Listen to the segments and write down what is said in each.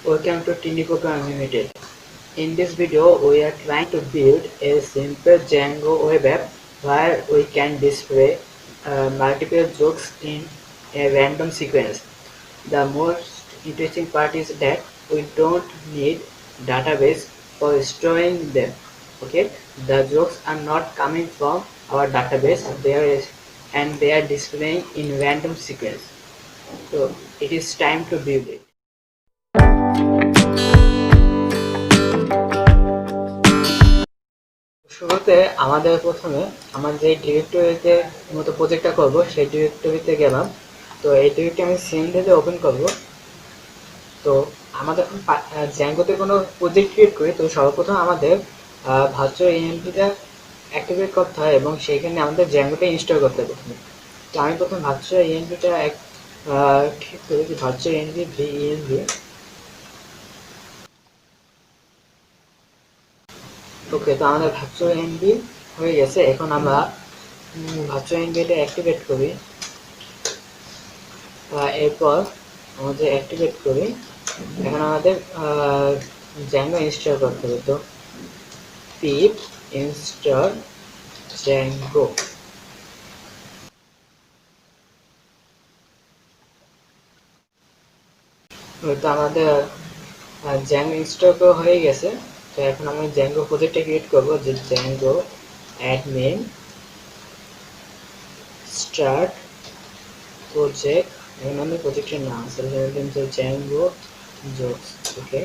Welcome to Tinico Unlimited. In this video, we are trying to build a simple Django web app where we can display multiple jokes in a random sequence. The most interesting part is that we don't need database for storing them. Okay, the jokes are not coming from our database. They are displaying in random sequence. So it is time to build it. শুরুতে আমাদের প্রথমে আমার যে ডিরেক্টরিতে মতো প্রজেক্টটা করব সেই ডিরেক্টরিতে গেলাম। তো এই ডিরেক্টরি আমি সিএমডিতে ওপেন করব। তো আমাদের এখন জ্যাঙ্গোতে কোনো প্রজেক্ট ক্রিয়েট করি, তো সর্বপ্রথম আমাদের ভার্চুয়াল ইএনভিটা অ্যাক্টিভেট করতে হয় এবং সেইখানে আমাদের জ্যাঙ্গোটা ইনস্টল করতে হবে প্রথমে। তো আমি প্রথমে ভার্চুয়াল ইএনভিটা ঠিক করি যে ভার্চুয়াল ইএনভি ভিইএনভি। ওকে, তো আমাদের ভার্চুয়াল এনভি হয়ে গেছে। এখন আমরা ভার্চুয়াল এনভিটা অ্যাক্টিভেট করি। এরপর আমাদের অ্যাক্টিভেট করি। এখন আমাদের জ্যাঙ্গো ইনস্টল করতে হবে। তো পিপ ইনস্টল জ্যাঙ্গো। তো আমাদের জ্যাঙ্গো ইনস্টল করা হয়ে গেছে। তো এখন আমি জ্যাঙ্গো প্রজেক্টটা ক্রিয়েট করবো, যে জ্যাঙ্গো অ্যাডমিন স্টার্ট প্রজেক্ট। এখন আমি প্রজেক্টের নাম আছে জ্যাঙ্গো জোকস। ওকে,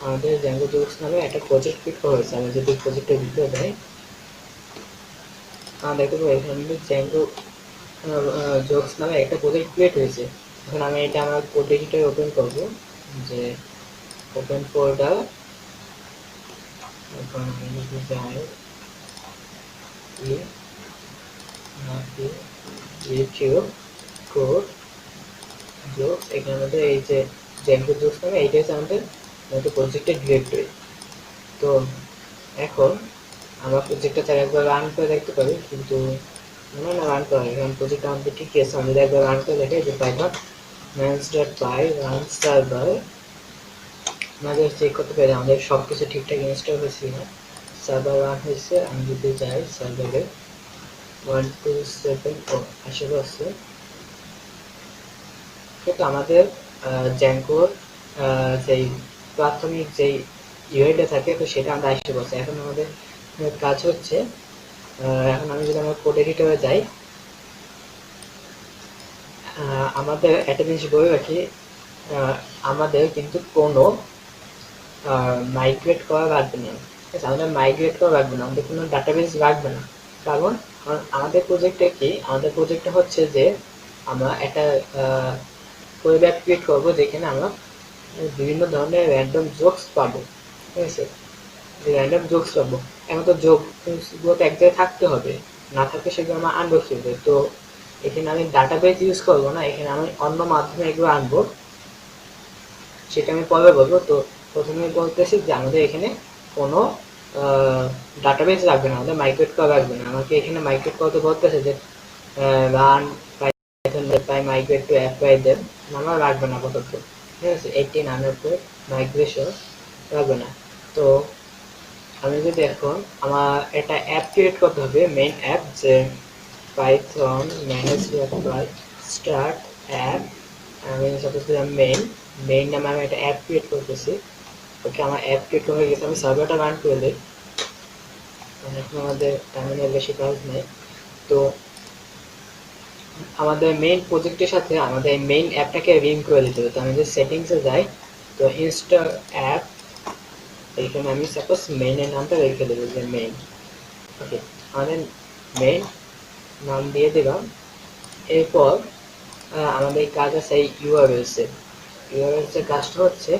আমাদের জ্যাঙ্গো জোকস নামে একটা প্রজেক্ট ক্রিয়েট করা হয়েছে। আমি যদি প্রজেক্টের ভিতরে দেয় দেখতে পাবো এখানে জ্যাঙ্গো জোকস নামে একটা প্রজেক্ট ক্রিয়েট হয়েছে। এখন আমি এটা আমার কোড এডিটরে ওপেন করবো, যে ওপেন ফোল্ডার। এখন আমি যদি যাই ইউটিউব কোড জোকস, এখানে আমাদের এই যে জ্যাঙ্গো জোকস নামে এইটা হচ্ছে আমাদের প্রজেক্টের ডিরেক্টরি। তো এখন আমরা প্রজেক্টটা তার একবার রান করে দেখতে পারি, কিন্তু মনে না রান করা হয়। কারণ প্রজেক্ট আমাদের ঠিকই আছে। আমি একবার রান করে দেখে যে পাইথন manage.py রান সার্ভার আমাদের চেক করতে পারি আমাদের সব কিছু ঠিকঠাক ইনস্টল হয়েছে কিনা। সার্ভার রান হয়েছে। আমি যদি যাই সার্ভারে 127 আশেপাশে, কিন্তু আমাদের জ্যাঙ্গোর যেই প্রাথমিক যেই ইউআইটা থাকে, তো সেটা আমরা আসতে পারছি। এখন আমাদের কাজ হচ্ছে, এখন আমি যদি আমার কোড এডিটরে যাই, আমাদের একটা জিনিস বলে রাখি, আমাদের কিন্তু কোনো মাইগ্রেট করা রাখবে না। ঠিক আছে, আমাদের মাইগ্রেট করা রাখবে না, আমাদের কোনো ডাটাবেস রাখবে না। কারণ আমাদের প্রজেক্টে কি, আমাদের প্রজেক্টটা হচ্ছে যে আমরা একটা পরিবার ক্রিয়েট করবো যেখানে আমরা বিভিন্ন ধরনের র্যান্ডম জোকস পাবো। ঠিক আছে, র্যান্ডম জোকস পাবো। এখন তো জোকসগুলো তো এক জায়গায় থাকতে হবে, না থাকলে সেগুলো আমরা আনবো কিভাবে? তো এখানে আমি ডাটাবেস ইউজ করবো না, এখানে আমি অন্য মাধ্যমে এগুলো আনবো, সেটা আমি পরে বলবো। তো প্রথমে বলতেছি যে আমাদের এখানে কোনো ডাটাবেস রাখবে না, আমাদের মাইগ্রেট করা রাখবে না। আমাকে এখানে মাইগ্রেট করতে বলতেছে যে run Pi migrate to apply then, আমরা রাখবে না আপাতত। ঠিক আছে, 18 আনার পর মাইগ্রেশন রাখবে না। তো আমি যদি এখন আমার একটা অ্যাপ ক্রিয়েট করতে হবে, মেইন অ্যাপ, যে পাইথন manage.py স্টার্ট অ্যাপ। আমি সাপোজ মেইন নামে আমি একটা অ্যাপ ক্রিয়েট করতেছি। ওকে, আমার অ্যাপ ক্রিয়েট হয়ে গেছে। আমি সার্ভারটা রান করে দিই, এখন আমাদের টার্মিনাল বেশি কাজ নেই। তো আমাদের মেইন প্রজেক্টের সাথে আমাদের মেইন অ্যাপটাকে রিং করে দিতে হবে। তো আমি যদি সেটিংসে যাই, তো ইনস্টল অ্যাপ, এইখানে আমি সাপোজ মেইনের নামটা রেখে দেবো, যে মেইন। ওকে, আমাদের মেইন নাম দিয়ে দিলাম। এরপর আমাদের কাজ আছে এই ইউআরএলসে। ইউআরএলসের কাজটা হচ্ছে,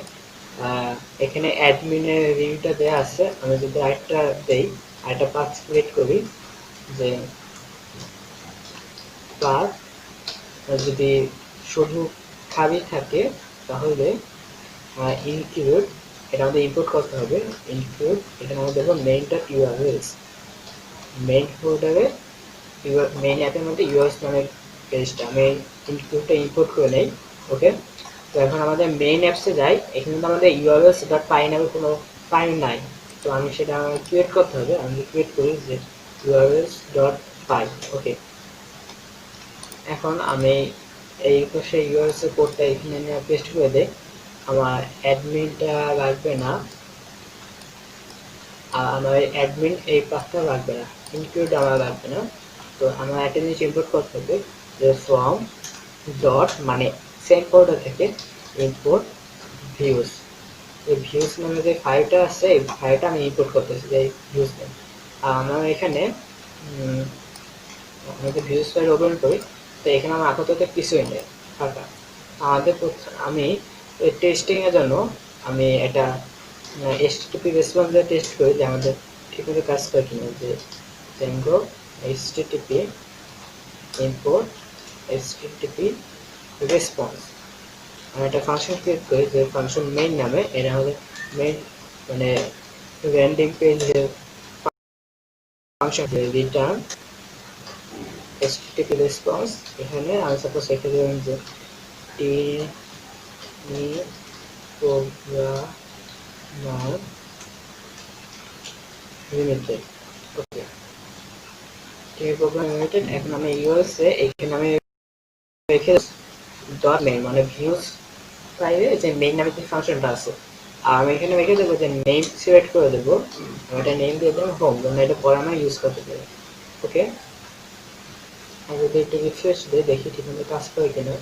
এখানে অ্যাডমিনের রিভিউটা দেওয়া আছে। আমি যদি আরেকটা দেই, আরেকটা পাথ ক্রিয়েট করি, যে পাথ যদি শুধু খালি থাকে তাহলে ইনক্লুড, এটা আমাদের ইম্পোর্ট করতে হবে। ইনক্লুড, এটা আমাদের দেখো মেইনটা ইউআরএলস, মেইন ফোল্ডারে মেইন অ্যাপের মধ্যে ইউআরএলস নামের পেজটা আমি ইনক্লুডটা ইম্পোর্ট করে নেই। ওকে, এখন আমাদের মেইন অ্যাপসে যাই, এখানে কিন্তু আমাদের ইউআরএলস ডট পাই নামে কোনো ফাইল নাই। তো আমি সেটা ক্রিয়েট করতে হবে। আমি ক্রিয়েট করি যে ইউআরএলস ডট পাই। ওকে, এখন আমি এই পাশে ইউআরএলস এর কোডটা এখানে নিয়ে পেস্ট করে দেই। আমার অ্যাডমিনটা লাগবে না, আমার অ্যাডমিন এই পাথটা লাগবে না, ইনক্লুড আমার লাগবে না। তো আমার একটা জিনিস ইম্পোর্ট করতে হবে যে ফ্রম ডট মানে সেম ফোল্ডার থেকে ইম্পোর্ট ভিউজ। এই ভিউজ নামে যে ফাইলটা আছে এই ফাইলটা আমি ইম্পোর্ট করতেছি, যে ভিউজ নেম। আর আমরা এখানে আমাদের ভিউজ ফাইল ওপেন করি। তো এখানে আমার আপাতত কিছুই নেই, ফাঁকা। আমাদের আমি টেস্টিং এর জন্য আমি এটা এচটিটিপি রেসপন্স দিয়ে টেস্ট করি যে আমাদের ঠিকমতো কাজ করে কিনা, যে Django http import http response। আমি একটা ফাংশন ক্রিয়েট করি যে ফাংশন মেইন নামে, এটা আমাদের মেইন মানে র্যান্ডিং পেজের ফাংশন রিটার্ন http response। এখানে আমি সাপোজ রেখে দিলাম যে টি প্রোগ্রামার লিমিটেড। ওকে, টি প্রোগ্রামার লিমিটেড। এখন আমি ইউএসএ এখানে আমি রেখে ডট মেইন মানে ভিউজ ফাইলে যে মেইন নামে যে ফাংশনটা আছে, আর আমি এখানে রেখে দেবো যে নেম সিলেক্ট করে দেবো। আমি এটা নেম দিয়ে দেবো হোম, যেন এটা পরে আমরা ইউজ করতে পারি। ওকে, আমি যদি একটু রিফ্রেশ দিই দেখি ঠিকমতো কাজ করে কিনা।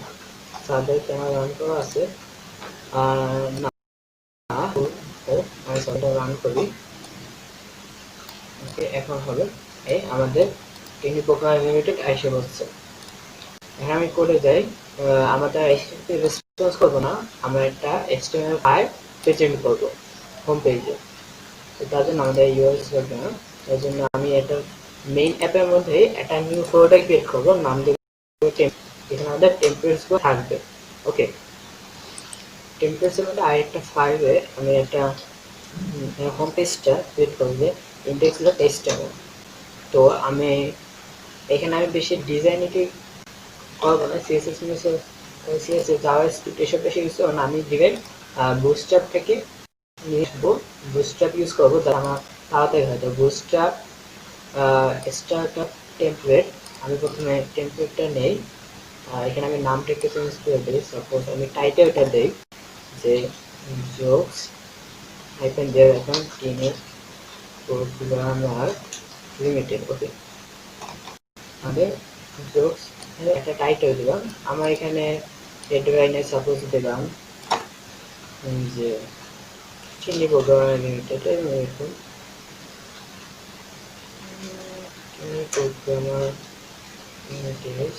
সার্ভার ক্যামেরা রান করা আছে, না আমি সার্ভারটা রান করি। ওকে, এখন হবে এই আমাদের টিনি প্রোগ্রাম লিমিটেড এসে বলছে। এখন আমি কোডে যাই, আমরা HTTP রেসপন্স করবো না, আমরা একটা HTML ফাইল প্রেজেন্ট করবো হোম পেজে। তো তার জন্য আমাদের ইউআরএল লাগবে না, তার জন্য আমি এটা মেইন অ্যাপের মধ্যে একটা নিউ ফোল্ডার ক্রিয়েট করবো, নাম দেবো এখানে আমাদের টেমপ্লেটসগুলো থাকবে। ওকে, টেমপ্লেটসের মধ্যে আরেকটা ফাইলে আমি একটা হোম পেজটা ক্রিয়েট করবো যে index.html। তো আমি এখানে আমি বেশি ডিজাইনিকে করবো না, সিএসএস জাভাস্ক্রিপ্ট এসব বেশি ইউজ করবো না, আমি ডিরেক্ট বুটস্ট্র্যাপ থেকে নিয়ে আসবো। বুটস্ট্র্যাপ ইউজ করবো যারা আমার তাড়াতাড়ি হয়। তো বুটস্ট্র্যাপ স্টার্টআপ টেমপ্লেট, আমি প্রথমে টেমপ্লেটটা নেই। এখানে আমি নামটা একটু চেঞ্জ করে দিই, সাপোজ আমি টাইটেলটা দিই যে জোকস হাইফেন দেয়ার এখন টিনে প্রোগ্রামার লিমিটেড। ওকে, আমাদের জোকস একটা টাইটেল দিলাম। আমার এখানে হেডলাইনে সাপোজ দিলাম যে টিনি প্রোগ্রামার লিমিটেড, এরকম প্রোগ্রামার লিমিটেড।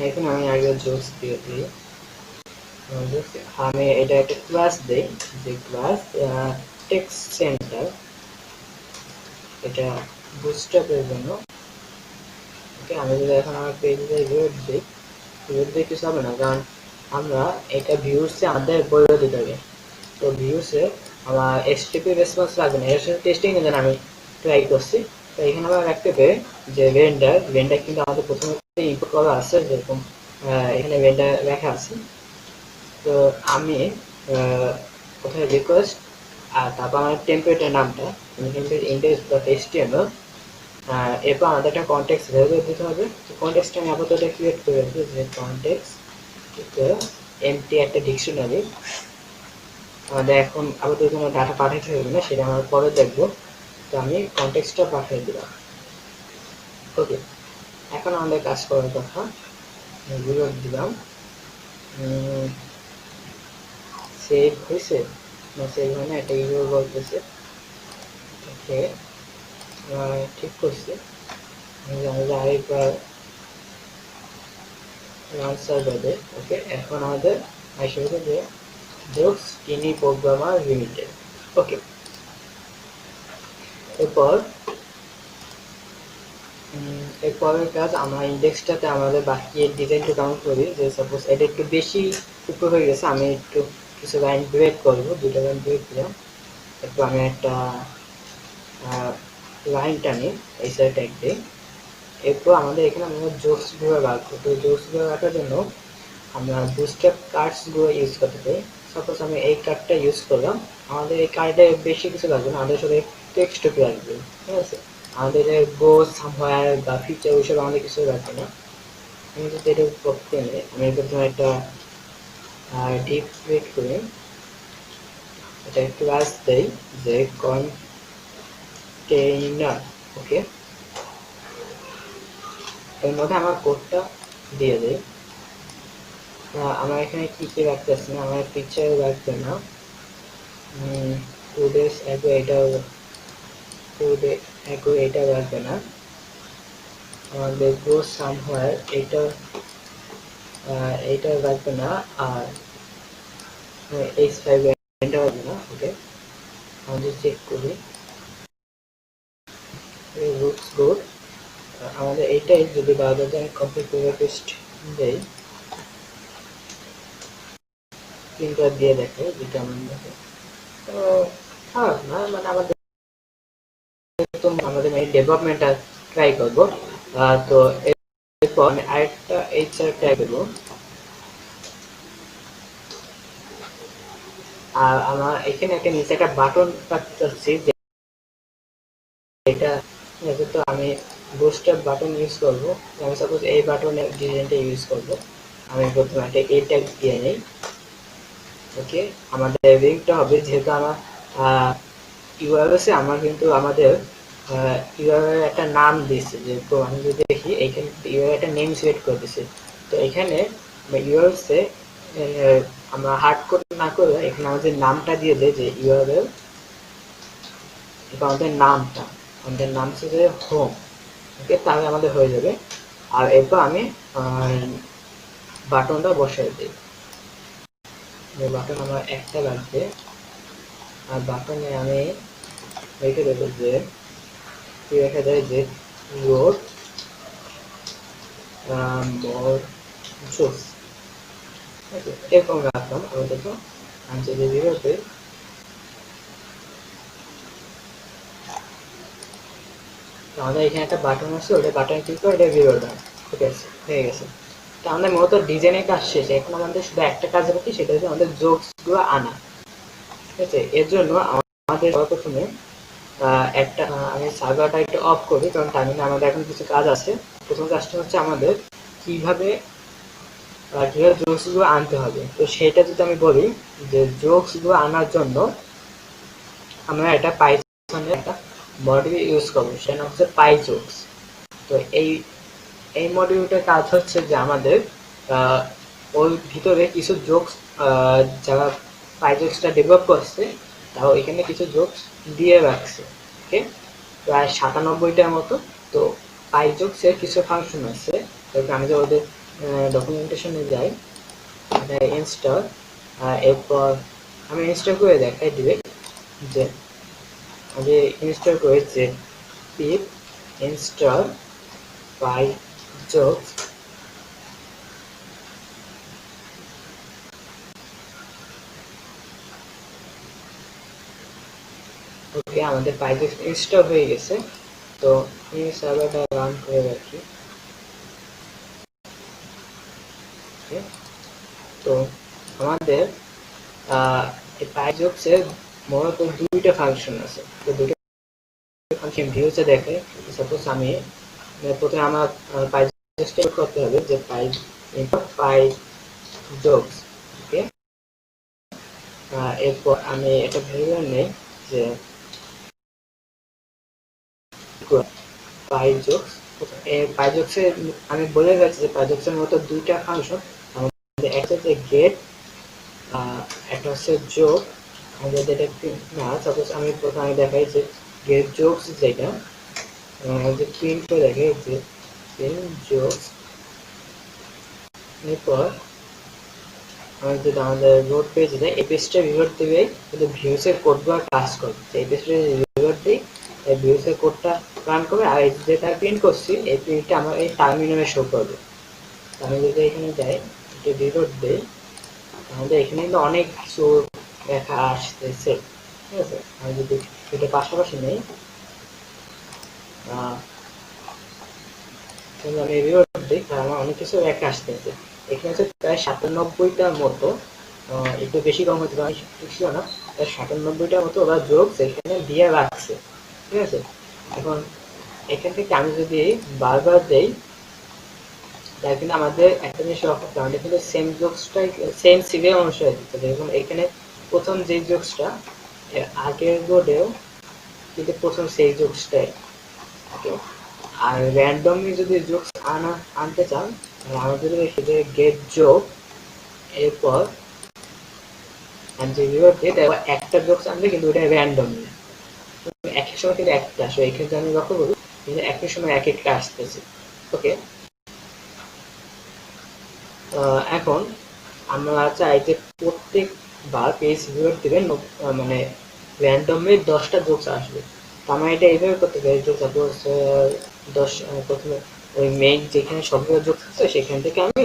এখন আমি আগে জোকস দিয়ে দিই, আমি এটা একটা ক্লাস দেই যে ক্লাস টেক্সট সেন্টার, এটা বুটস্ট্র্যাপের জন্য। ওকে, আমি যদি এখন আমার পেজে রিলোড দিই, রিলোড দিয়ে কিছু হবে না, কারণ আমরা এটা ভিউসে আমাদের বলে দিতে হবে। তো ভিউসে আমার এসটিপি রেসপন্স লাগবে না, এর সাথে টেস্টিং এর জন্য আমি ট্রাই করছি। তো এখানে আমরা রাখতে হবে যে ভেন্ডার কিন্তু আমাদের প্রথমে ইম্পোর্ট করা আছে, যেরকম এখানে ভেন্ডার লেখা আছে। তো আমি কোথায় রিকোয়েস্ট আর তারপর আমার টেমপ্লেটের নামটা টেমপ্লেট index.html, এরপর আমাদের একটা কনটেক্সট ভ্যারিয়েবল দিতে হবে। তো কনটেক্সট আমি আপাতত ক্রিয়েট করে রাখবো যে কনটেক্সট এমটি একটা ডিকশনারি। আমাদের এখন আপাতত কোনো ডাটা পাঠাতে হবে না, সেটা আমরা পরে দেখবো। তো আমি কনটেক্সটটা পাঠিয়ে দিলাম। ওকে, এখন আমাদের কাজ করার কথা, রিলোড দিলাম। সেভ হয়েছে না সেভ হয় না, এটা ইউর বলতেছে। ওকে, ঠিক করছি। আরেকবার আনসার দেবে। ওকে, এখন আমাদের আসবে যে জোকস টিনি প্রোগ্রামার লিমিটেড। ওকে, এরপর এরপরের কাজ আমরা ইন্ডেক্সটাতে আমাদের বাকি ডিজাইনটা কাউন্ট করি, যে সাপোজ এটা একটু বেশি উপর হয়ে গেছে, আমি একটু কিছু লাইন ব্রেক করবো, দুটো লাইন ব্রেক দিলাম। এরপর আমি একটা লাইন টানি এই সাইড ট্যাগ দিই। এরপর আমাদের এখানে আমরা জোকস গুলো রাখবো। তো জোকস গুলো রাখার জন্য আমরা বুস্টার কার্ডস গুলো ইউজ করতে পারি। সাপোজ আমি এই কার্ডটা ইউজ করলাম, আমাদের এই কার্ডে বেশি কিছু লাগবে না, আমাদের সাথে টেক্সট লাগবে, ঠিক আছে। আমাদের গো সামহার বা ফিচার ওইসব আমাদের কিছু লাগবে না। আমি যদি এটা করতে নেই, আমি প্রথমে একটা ডিপ ক্রিয়েট করি, এটা ক্লাস দেই যে কন্টেইনার, ওকে। এর মধ্যে আমার কোডটা দিয়ে দেই। আমার এখানে কি কি রাখতেছি না, আমার ফিচার রাখবে না। 2 days ago এটা 2 day ago এটা রাখবে না। আমাদের গো সামহার এইটা রাখবে না। আর H5 এটা রাখবে না, ওকে। আমাদের চেক করি, লুকস গুড। আমাদের এইটাই যদি বারবার আমি কপি করে পেস্ট দেই, প্রিন্টার দিয়ে দেখে যেটা আমার দেখে, তো খারাপ না। মানে আমাদের আমাদের ডেভেলপমেন্টটা ট্রাই করবো। তো এরপর আমি আরেকটা এইচআর ট্যাগ দেবো। আর আমার এখানে একটা নিচে একটা বাটন রাখতে চাচ্ছি, এটা ঠিক আছে। তো আমি বুস্টার বাটন ইউজ করবো। আমি সাপোজ এই বাটনের ডিজাইনটা ইউজ করবো। আমি প্রথমে একটা এই ট্যাগ দিয়ে নিই, ওকে। আমাদের লিঙ্কটা হবে, যেহেতু আমার ইউআরএসে আমার কিন্তু আমাদের ইউআরএল একটা নাম দিয়েছে, যেহেতু আমি যদি দেখি এখানে ইউআরএল একটা নেম সিলেক্ট করে দিয়েছে। তো এখানে ইউআরএসে আমরা হার্ড কোড না করে এখানে আমাদের নামটা দিয়ে দেয়, যে ইউআরএল আমাদের নামটা, আমাদের নাম হচ্ছে হোম, ওকে। তাহলে আমাদের হয়ে যাবে। আর এরপর আমি বাটনটা বসাই দিই। বাটন আমার একটা লাগবে। আর বাটনে আমি রেখে দেবো যে রেখে দেয় যে রোড মোর জুস, এরকম রাখলাম। আমি দেখো আমি যদি ভিডিওতে আমাদের এখানে একটা বাটন আছে, ওটা বাটন ক্লিক করে এটা ভিডিও দাও, ঠিক আছে, হয়ে গেছে। তো আমাদের মূলত ডিজাইনের কাজ শেষ, এখন আমাদের শুধু একটা কাজ বাকি, সেটা হচ্ছে আমাদের জোকস গুলো আনা, ঠিক আছে। এর জন্য আমাদের সর্বপ্রথমে একটা আমি সার্ভারটা একটু অফ করি, কারণ টার্মিনালে আমাদের এখন কিছু কাজ আছে। প্রথম কাজটা হচ্ছে আমাদের কিভাবে জোকস গুলো আনতে হবে। তো সেটা যদি আমি বলি, যে জোকস গুলো আনার জন্য আমরা একটা পাইথনের একটা মডিউল ইউজ করবো, সেটা হচ্ছে পাই জোকস। তো এই এই মডিউলটার কাজ হচ্ছে যে আমাদের ওর ভিতরে কিছু জোকস, যারা পাই জোকসটা ডেভেলপ করছে তারা এখানে কিছু জোকস দিয়ে রাখছে, ওকে। প্রায় 97টার মতো। তো পাই জোকসের কিছু ফাংশন আছে। আমি যে ওদের ডকুমেন্টেশনে যাই, ইনস্টল, এরপর আমি ইনস্টল করে দেখাই ডিরেক্ট, যে আমি ইনস্টল করেছি পিপ ইনস্টল পাই জোকস। ওকে, আমাদের পাইথন ইনস্টল হয়ে গেছে। তো আমি সার্ভারটা রান করে রাখি। তো আমাদের এই পাইজক্সের মূলত দুইটা ফাংশন আছে। তো দুইটা ফাংশন ভিউতে দেখে। সাপোজ আমি প্রথমে আমার পাইজক্সটা করতে হবে, যে পাইজক্স, ওকে। এরপর আমি এটা ভেরিয়েবল নেই, যে পাইজক্স। পাইজক্সে আমি বলে গেছি যে পাইজক্সের মতো দুইটা ফাংশন, আমাদের একটা হচ্ছে গেট, একটা হচ্ছে যোগ। আমাদের যেটা না, সাপোজ আমি প্রথমে দেখাই যে গেট জোকস, যেটা যে প্রিন্ট করে দেখাই যে প্রিন্ট জোকস। এরপর আমি যদি আমাদের রোড পেজ দেয়, এই পেজটা রিভার্ট দেবে, কিন্তু ভিউসের কোডগুলো কাজ করবে। এই পেজটা রিভার্ট দিই, এই ভিউসের কোডটা রান করবে। আর এই যেটা প্রিন্ট করছি, এই প্রিন্টটা আমার এই টার্মিনালে শো করবে। আমি যদি এখানে যাই, এটা রিভার্ট দিই, আমাদের এখানে কিন্তু অনেক কিছু দেখা আসতেছে, ঠিক আছে। আমি যদি এটা পাশাপাশি নেই, আমি রিভার্ট দিই, আমার অনেক কিছু দেখা আসতেছে। এখানে হচ্ছে প্রায় 97টার মতো, একটু বেশি কম হতে পারে, ছিল না, প্রায় 97টার মতো ওরা যোগ এখানে দিয়ে রাখছে। ঠিক আছে, এখন এখান থেকে আমি যদি বারবার দেই, তাই কিন্তু আমাদের একটা জিনিস লক্ষ্য করতে হবে, আমাদের কিন্তু সেম জোকসটাই সেম সিরিয়াল অনুসারে দিতে হবে। যেমন এখানে প্রথম যে জোকসটা, এর আগের বোর্ডেও কিন্তু প্রথম সেই জোকসটাই। ওকে, আর র্যান্ডমলি যদি জোকস আনতে চান, তাহলে আমাদের রেখে যে গেট জোক, এরপর যে রিওয়ার্ড ডেট, এবার একটা জোকস আনবে কিন্তু ওটা র্যান্ডমলি, একই সময় কিন্তু একটা আসবে। এই ক্ষেত্রে আমি লক্ষ্য করি কিন্তু একই সময় এক একটা আসতেছে। ওকে, এখন আমরা চাই যে প্রত্যেকবার পেজ রিওয়ার্ড দিবেন, মানে র্যান্ডমলি 10টা জোকস আসবে। তো আমরা এটা এইভাবে করতে পারি যে সাপোজ 10, প্রথমে ওই মেইন যেখানে সবগুলো জোকস আছে সেখান থেকে আমি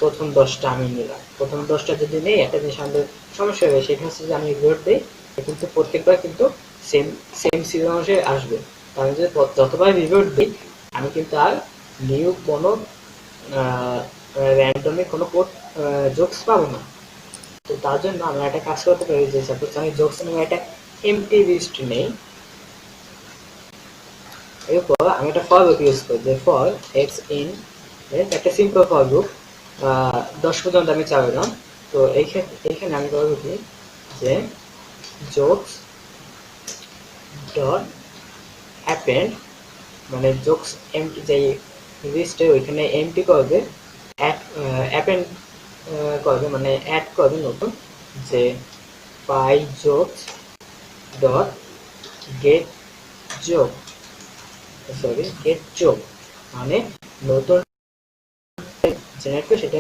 প্রথম 10টা আমি নিলাম। প্রথম 10টা যদি নেই, একটা জিনিস আমাদের সমস্যা হবে, সেটা হচ্ছে যে আমি রিওয়ার্ড দিই কিন্তু প্রত্যেকবার কিন্তু সেম সেম সিজন অনুসারে আসবে। আমি যদি যতবার রিওয়ার্ড দিই, আমি কিন্তু আর নিউ কোনো র্যান্ডমলি কোনো কোড জোকস পাবো না। তো তার জন্য আমরা একটা কাজ করতে পারি যে সাপোজ আমি জোকস নিয়ে একটা এমটি লিস্ট নেই, এরপর আমি একটা ফর লুপ ইউজ করি, যে ফর এক্স ইন, একটা সিম্পল ফর লুপ, 10 পর্যন্ত আমি চালালাম। তো এইখানে আমি করবো কি, যে জোকস ডট অ্যাপেন্ড, মানে জোকস এমটি যে লিস্টে ওইখানে এমটি করবে, অ্যাপেন্ড করবে, মানে অ্যাড করবে নতুন, যে Pi jokes dot get joke, sorry get joke, মানে নতুন জেনারেট করে সেটা।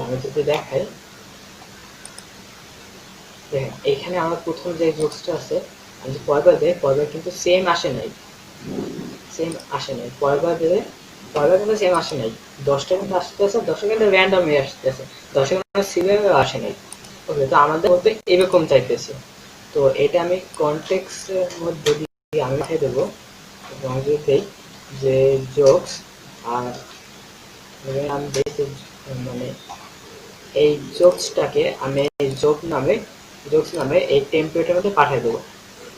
আমি যদি দেখাই, দেখেন এখানে আমার প্রথম যে জোকসটা আছে, আমি পরবার দেয়, পরবার কিন্তু সেম আসে নাই, সেম আসে নাই, পরবার দিলে পরবার কিন্তু সেম আসে নাই। 10টা কিন্তু আসতেছে, 10টা কিন্তু র্যান্ডমলি আসতেছে, 10টা কিন্তু সিরিয়াল আসে নাই। ওকে, তো আমাদের মধ্যে এরকম চাইতেছে। তো এটা আমি কনটেক্সটের মধ্যে দিয়ে আমি লিখে দেবো, এবং আমি যদি দেই যে জোকস, আর আমি দিই মানে এই জোকসটাকে আমি জোকস নামে এই টেমপ্লেটের মধ্যে পাঠিয়ে দেবো।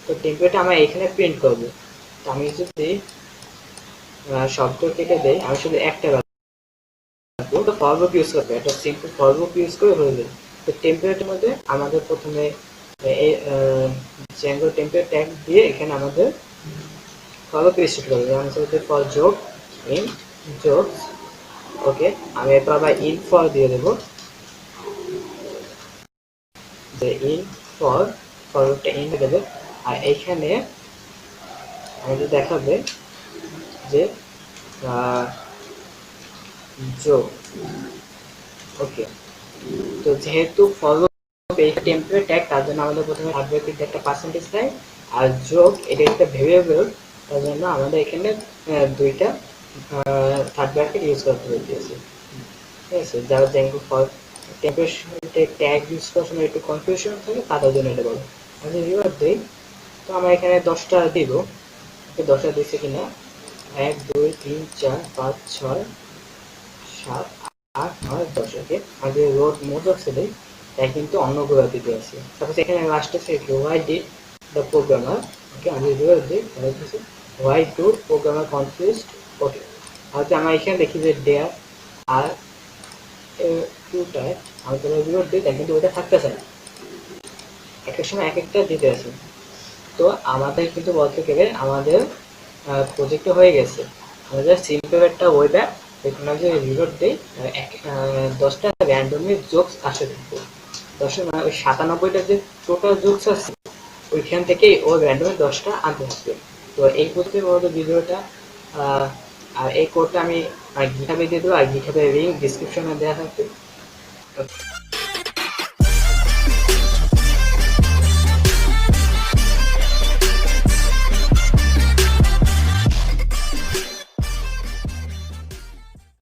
তো টেমপ্লেটটা আমরা এখানে প্রিন্ট করবো। তো আমি যদি শব্দ কেটে দেই, আমি শুধু একটা রাখবো, তো ফর লুপ ইউজ করবো, একটা সিম্পল ফর লুপ ইউজ করে হয়ে যাবে। তো টেমপ্লেটের মধ্যে আমাদের প্রথমে এই জ্যাঙ্গো টেমপ্লেট ট্যাগ দিয়ে এখানে আমাদের ফর লুপ রিস্টার্ট করবো। যেমন হচ্ছে ফর জোক ইন জোকস। ওকে, আমি এরপর আবার ইন ফর দিয়ে দেবো, যে ইন ফর ফরওয়ার্ডটা ইন দেবে। আর এইখানে আমাদের দেখাবে যে যোগ। ওকে, তো যেহেতু ফরওয়ার্ড এই টেমপ্লেট ট্যাগ, তার জন্য আমাদের প্রথমে হার্ডওয়্যার একটা পার্সেন্টেজ দেয়, আর যোগ এটা একটা ভেরিয়েবল, তার জন্য আমাদের এখানে দুইটা থার্ড ব্র্যাকেট ইউজ করতে হয়েছে। ঠিক আছে, যারা Zango for template tag use করার সময় একটু কনফিউশন থাকে, তাদের জন্য এটা বলো। আমি রিওয়ার্ড দিই, তো আমরা এখানে 10টা দিব, 10টা দিচ্ছে কিনা, 1 2 3 4 5 6 7 8 9 10। ওকে, আমাদের রোড মোড অফ দেই, তাই কিন্তু অন্যগুলো দিতে আছে। তারপর এখানে লাস্টে থেকে ওয়াই ডিড দ্য প্রোগ্রামার। ওকে, আমি রিওয়ার্ড দিই, তাহলে কিছু ওয়াই টু প্রোগ্রামার কনফিউজড। ওকে, হয়তো আমরা এখানে দেখি যে দেয়ার আর টুটায় আমি তোমার রিওয়ার্ড দিই, তাই কিন্তু ওটা থাকতেছে না, এক এক সময় এক একটা দিতে আছে। তো আমাদের কিন্তু বলতে গেলে আমাদের প্রজেক্ট হয়ে গেছে। আমাদের সিম্পল একটা ওয়েব অ্যাপ, এখানে যে রিলোড দেই, 10টা র্যান্ডমলি জোকস আসে থাকবে, 10 মানে ওই 97টা যে টোটাল জোকস আছে, ওইখান থেকেই ও র্যান্ডমলি 10টা আনতে থাকবে। তো এই করতে বলতে ভিডিওটা, আর এই কোডটা আমি গিটহাবে দিয়ে দেবো, আর গিটহাবের লিঙ্ক ডিসক্রিপশনে দেওয়া থাকবে।